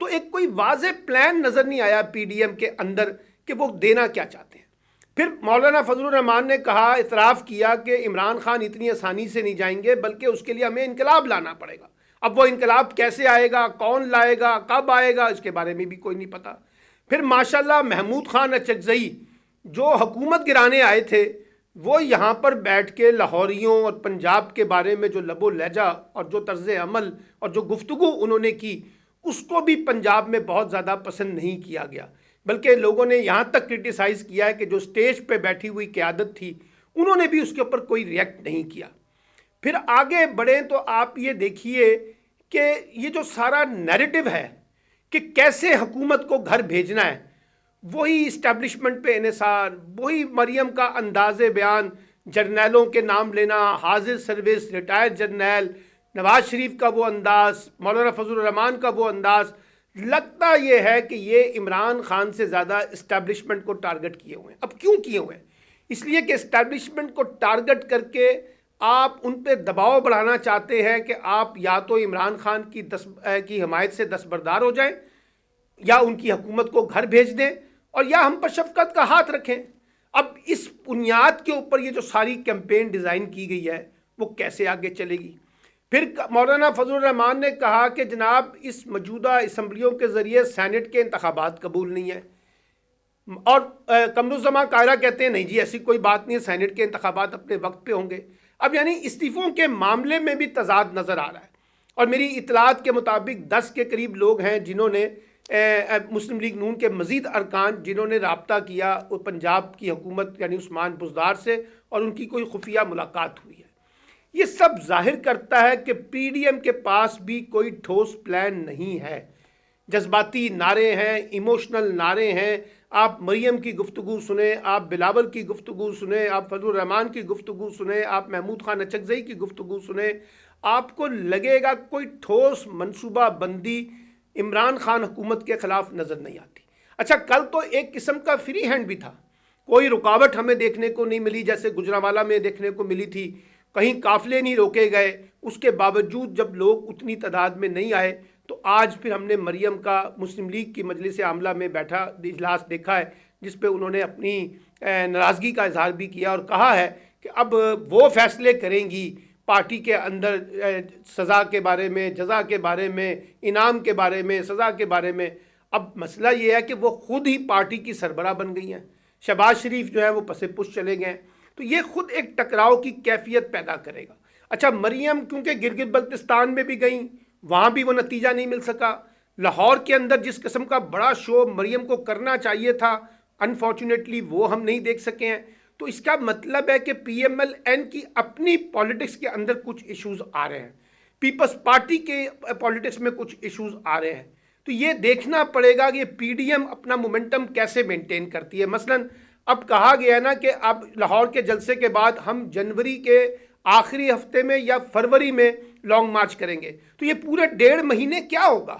تو ایک کوئی واضح پلان نظر نہیں آیا پی ڈی ایم کے اندر کہ وہ دینا کیا چاہتے ہیں۔ پھر مولانا فضل الرحمان نے کہا، اعتراف کیا کہ عمران خان اتنی آسانی سے نہیں جائیں گے، بلکہ اس کے لیے ہمیں انقلاب لانا پڑے گا۔ اب وہ انقلاب کیسے آئے گا، کون لائے گا، کب آئے گا، اس کے بارے میں بھی کوئی نہیں پتا۔ پھر ماشاءاللہ محمود خان اچکزئی جو حکومت گرانے آئے تھے، وہ یہاں پر بیٹھ کے لاہوریوں اور پنجاب کے بارے میں جو لب و لہجہ اور جو طرز عمل اور جو گفتگو انہوں نے کی، اس کو بھی پنجاب میں بہت زیادہ پسند نہیں کیا گیا، بلکہ لوگوں نے یہاں تک کرٹیسائز کیا ہے کہ جو سٹیج پہ بیٹھی ہوئی قیادت تھی، انہوں نے بھی اس کے اوپر کوئی ریئیکٹ نہیں کیا۔ پھر آگے بڑھیں تو آپ یہ دیکھیے کہ یہ جو سارا نیریٹو ہے کہ کیسے حکومت کو گھر بھیجنا ہے، وہی اسٹیبلشمنٹ پہ انحصار، وہی مریم کا انداز بیان، جرنیلوں کے نام لینا، حاضر سروس، ریٹائرڈ جرنیل، نواز شریف کا وہ انداز، مولانا فضل الرحمان کا وہ انداز، لگتا یہ ہے کہ یہ عمران خان سے زیادہ اسٹیبلشمنٹ کو ٹارگٹ کیے ہوئے ہیں۔ اب کیوں کیے ہوئے ہیں؟ اس لیے کہ اسٹیبلشمنٹ کو ٹارگٹ کر کے آپ ان پہ دباؤ بڑھانا چاہتے ہیں کہ آپ یا تو عمران خان کی حمایت سے دستبردار ہو جائیں، یا ان کی حکومت کو گھر بھیج دیں، اور یا ہم پر شفقت کا ہاتھ رکھیں۔ اب اس بنیاد کے اوپر یہ جو ساری کیمپین ڈیزائن کی گئی ہے، وہ کیسے آگے چلے گی؟ پھر مولانا فضل الرحمان نے کہا کہ جناب اس موجودہ اسمبلیوں کے ذریعے سینٹ کے انتخابات قبول نہیں ہیں، اور قمرالزماں قاہرہ کہتے ہیں نہیں جی ایسی کوئی بات نہیں ہے، سینٹ کے انتخابات اپنے وقت پہ ہوں گے۔ اب یعنی استعفوں کے معاملے میں بھی تضاد نظر آ رہا ہے، اور میری اطلاعات کے مطابق 10 کے قریب لوگ ہیں جنہوں نے مسلم لیگ نون کے مزید ارکان جنہوں نے رابطہ کیا پنجاب کی حکومت یعنی عثمان بزدار سے، اور ان کی کوئی خفیہ ملاقات ہوئی ہے۔ یہ سب ظاہر کرتا ہے کہ پی ڈی ایم کے پاس بھی کوئی ٹھوس پلان نہیں ہے۔ جذباتی نعرے ہیں، ایموشنل نعرے ہیں۔ آپ مریم کی گفتگو سنیں، آپ بلاول کی گفتگو سنیں، آپ فضل الرحمان کی گفتگو سنیں، آپ محمود خان اچکزئی کی گفتگو سنیں، آپ کو لگے گا کوئی ٹھوس منصوبہ بندی عمران خان حکومت کے خلاف نظر نہیں آتی۔ اچھا، کل تو ایک قسم کا فری ہینڈ بھی تھا، کوئی رکاوٹ ہمیں دیکھنے کو نہیں ملی جیسے گجرانوالہ میں دیکھنے کو ملی تھی، کہیں قافلے نہیں روکے گئے۔ اس کے باوجود جب لوگ اتنی تعداد میں نہیں آئے تو آج پھر ہم نے مریم کا مسلم لیگ کی مجلس عاملہ میں بیٹھا اجلاس دیکھا ہے، جس پہ انہوں نے اپنی ناراضگی کا اظہار بھی کیا اور کہا ہے کہ اب وہ فیصلے کریں گی پارٹی کے اندر سزا کے بارے میں، جزا کے بارے میں، انعام کے بارے میں، سزا کے بارے میں۔ اب مسئلہ یہ ہے کہ وہ خود ہی پارٹی کی سربراہ بن گئی ہیں، شہباز شریف جو ہے وہ پس پش چلے گئے ہیں، تو یہ خود ایک ٹکراؤ کی کیفیت پیدا کرے گا۔ اچھا، مریم کیونکہ گلگت بلتستان میں بھی گئیں، وہاں بھی وہ نتیجہ نہیں مل سکا۔ لاہور کے اندر جس قسم کا بڑا شو مریم کو کرنا چاہیے تھا، انفارچونیٹلی وہ ہم نہیں دیکھ سکے ہیں۔ تو اس کا مطلب ہے کہ پی ایم ایل این کی اپنی پالیٹکس کے اندر کچھ ایشوز آ رہے ہیں، پیپلز پارٹی کے پالیٹکس میں کچھ ایشوز آ رہے ہیں۔ تو یہ دیکھنا پڑے گا کہ پی ڈی ایم اپنا مومنٹم کیسے مینٹین کرتی ہے۔ مثلا اب کہا گیا ہے نا کہ اب لاہور کے جلسے کے بعد ہم جنوری کے آخری ہفتے میں یا فروری میں لانگ مارچ کریں گے، تو یہ پورے 1.5 مہینے کیا ہوگا؟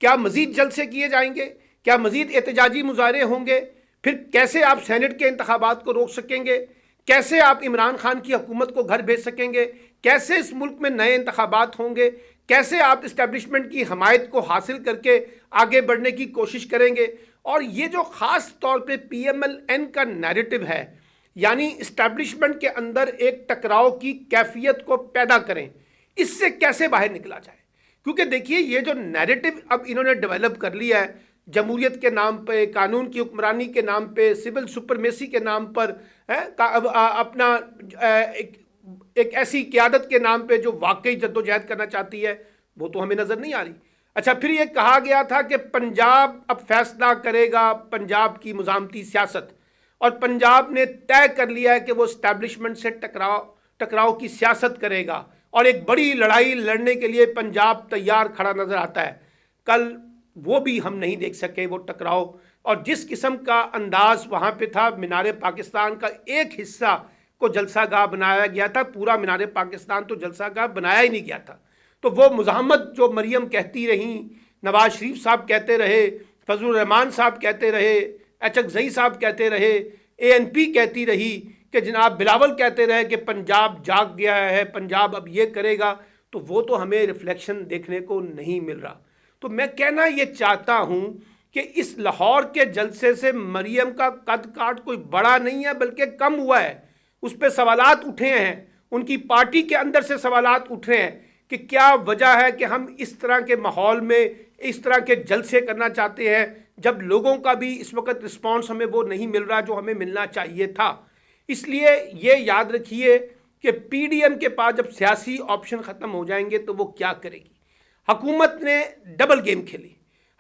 کیا مزید جلسے کیے جائیں گے؟ کیا مزید احتجاجی مظاہرے ہوں گے؟ پھر کیسے آپ سینٹ کے انتخابات کو روک سکیں گے؟ کیسے آپ عمران خان کی حکومت کو گھر بھیج سکیں گے؟ کیسے اس ملک میں نئے انتخابات ہوں گے؟ کیسے آپ اسٹیبلشمنٹ کی حمایت کو حاصل کر کے آگے بڑھنے کی کوشش کریں گے؟ اور یہ جو خاص طور پہ پی ایم ایل این کا نیریٹو ہے، یعنی اسٹیبلشمنٹ کے اندر ایک ٹکراؤ کی کیفیت کو پیدا کریں، اس سے کیسے باہر نکلا جائے؟ کیونکہ دیکھیے یہ جو نیریٹو اب انہوں نے ڈیولپ کر لیا ہے، جمہوریت کے نام پہ، قانون کی حکمرانی کے نام پہ، سول سپرمیسی کے نام پر، اپنا ایک ایسی قیادت کے نام پہ جو واقعی جدوجہد کرنا چاہتی ہے، وہ تو ہمیں نظر نہیں آ رہی۔ اچھا، پھر یہ کہا گیا تھا کہ پنجاب اب فیصلہ کرے گا پنجاب کی مزاحمتی سیاست، اور پنجاب نے طے کر لیا ہے کہ وہ اسٹیبلشمنٹ سے ٹکراؤ کی سیاست کرے گا، اور ایک بڑی لڑائی لڑنے کے لیے پنجاب تیار کھڑا نظر آتا ہے۔ کل وہ بھی ہم نہیں دیکھ سکے وہ ٹکراؤ، اور جس قسم کا انداز وہاں پہ تھا، مینار پاکستان کا ایک حصہ کو جلسہ گاہ بنایا گیا تھا، پورا مینار پاکستان تو جلسہ گاہ بنایا ہی نہیں گیا تھا۔ تو وہ مزاحمت جو مریم کہتی رہیں، نواز شریف صاحب کہتے رہے، فضل الرحمان صاحب کہتے رہے، اچکزئی صاحب کہتے رہے، اے این پی کہتی رہی، کہ جناب بلاول کہتے رہے کہ پنجاب جاگ گیا ہے، پنجاب اب یہ کرے گا، تو وہ تو ہمیں ریفلیکشن دیکھنے کو نہیں مل رہا۔ تو تو میں کہنا یہ چاہتا ہوں کہ اس لاہور کے جلسے سے مریم کا قد کاٹ کوئی بڑا نہیں ہے بلکہ کم ہوا ہے. اس پہ سوالات اٹھے ہیں، ان کی پارٹی کے اندر سے سوالات اٹھ رہے ہیں کہ کیا وجہ ہے کہ ہم اس طرح کے ماحول میں اس طرح کے جلسے کرنا چاہتے ہیں جب لوگوں کا بھی اس وقت رسپانس ہمیں وہ نہیں مل رہا جو ہمیں ملنا چاہیے تھا. اس لیے یہ یاد رکھیے کہ پی ڈی ایم کے پاس جب سیاسی آپشن ختم ہو جائیں گے تو وہ کیا کرے گی. حکومت نے ڈبل گیم کھیلی.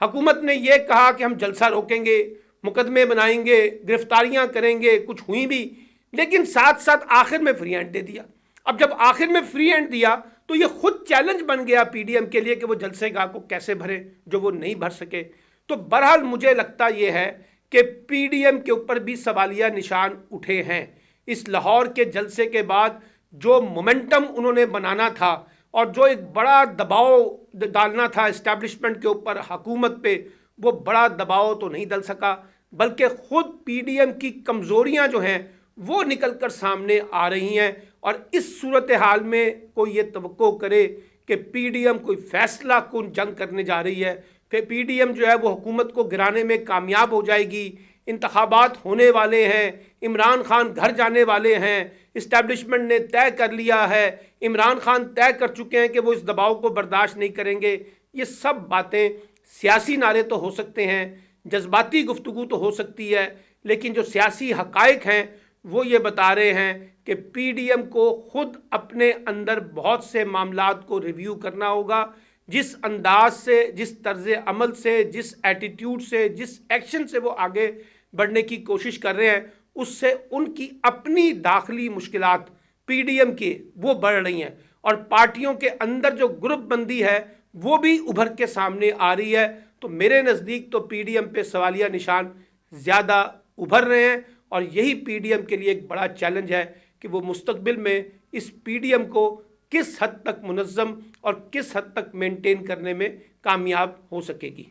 حکومت نے یہ کہا کہ ہم جلسہ روکیں گے، مقدمے بنائیں گے، گرفتاریاں کریں گے، کچھ ہوئی بھی، لیکن ساتھ ساتھ آخر میں فری ہینڈ دے دیا. اب جب آخر میں فری ہینڈ دیا تو یہ خود چیلنج بن گیا پی ڈی ایم کے لیے کہ وہ جلسے گاہ کو کیسے بھرے جو وہ نہیں بھر سکے. تو بہرحال مجھے لگتا یہ ہے کہ پی ڈی ایم کے اوپر بھی سوالیہ نشان اٹھے ہیں. اس لاہور کے جلسے کے بعد جو مومنٹم انہوں نے بنانا تھا اور جو ایک بڑا دباؤ ڈالنا تھا اسٹیبلشمنٹ کے اوپر، حکومت پہ، وہ بڑا دباؤ تو نہیں ڈل سکا، بلکہ خود پی ڈی ایم کی کمزوریاں جو ہیں وہ نکل کر سامنے آ رہی ہیں. اور اس صورتحال میں کوئی یہ توقع کرے کہ پی ڈی ایم کوئی فیصلہ کن جنگ کرنے جا رہی ہے کہ پی ڈی ایم جو ہے وہ حکومت کو گرانے میں کامیاب ہو جائے گی، انتخابات ہونے والے ہیں، عمران خان گھر جانے والے ہیں، اسٹیبلشمنٹ نے طے کر لیا ہے، عمران خان طے کر چکے ہیں کہ وہ اس دباؤ کو برداشت نہیں کریں گے. یہ سب باتیں سیاسی نعرے تو ہو سکتے ہیں، جذباتی گفتگو تو ہو سکتی ہے، لیکن جو سیاسی حقائق ہیں وہ یہ بتا رہے ہیں کہ پی ڈی ایم کو خود اپنے اندر بہت سے معاملات کو ریویو کرنا ہوگا. جس انداز سے، جس طرز عمل سے، جس ایٹیٹیوڈ سے، جس ایکشن سے وہ آگے بڑھنے کی کوشش کر رہے ہیں، اس سے ان کی اپنی داخلی مشکلات پی ڈی ایم کی وہ بڑھ رہی ہیں، اور پارٹیوں کے اندر جو گروپ بندی ہے وہ بھی ابھر کے سامنے آ رہی ہے. تو میرے نزدیک تو پی ڈی ایم پہ سوالیہ نشان زیادہ ابھر رہے ہیں، اور یہی پی ڈی ایم کے لیے ایک بڑا چیلنج ہے کہ وہ مستقبل میں اس پی ڈی ایم کو کس حد تک منظم اور کس حد تک مینٹین کرنے میں کامیاب ہو سکے گی.